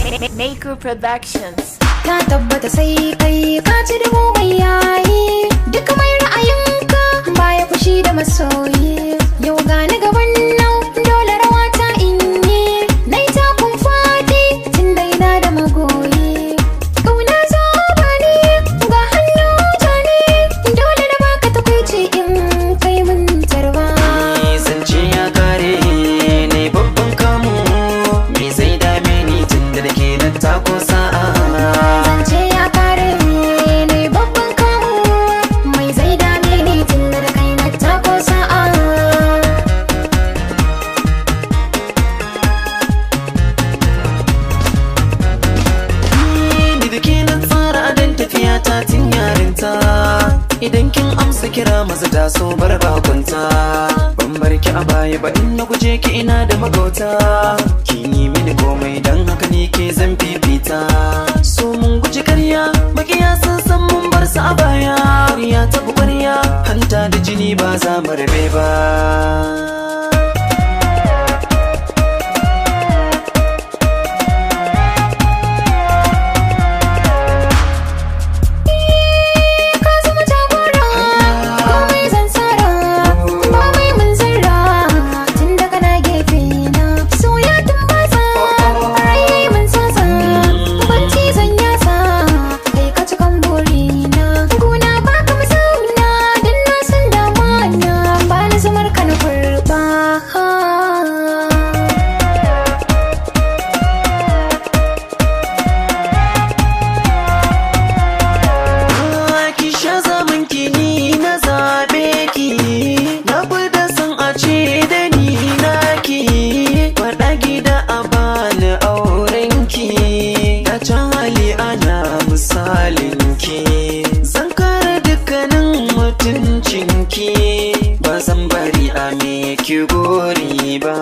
Maker Productions. Ta tabbata sai kai ka ci dubu mai yayi, duk mai ra'ayinka baya fushi da masoyi. Yau gani gaban nan dole rawa ta inye, nai ta kun fadi tun da ina da magoyi. Kauna zaba ne ga hannu ta ne, dole da baka takwici in kai mun tarba. Zance ya kare ne babban kamu, me zai dame ni tun da nake na tako sa'a. Zance ya kare ne babban kamu, mai zai dame ni tun da kai na tako sa'a. Ni da ke nan tsara adon tafiya ta tun yarinta, idan kin amsa kira maza ta so bar bakunta. Ban bar ki a baya ba in na guje ki ina da magauta, kin yi mini komai dan haka ni ke zan fifita. So mun guji karya makiya sun san mun bar su a baya, ƙarya ta ƙwarya hanta da jini ba za mu rabe ba. Zan kare dukkanin mutuncinki, ba zan bari a me ki gori ba.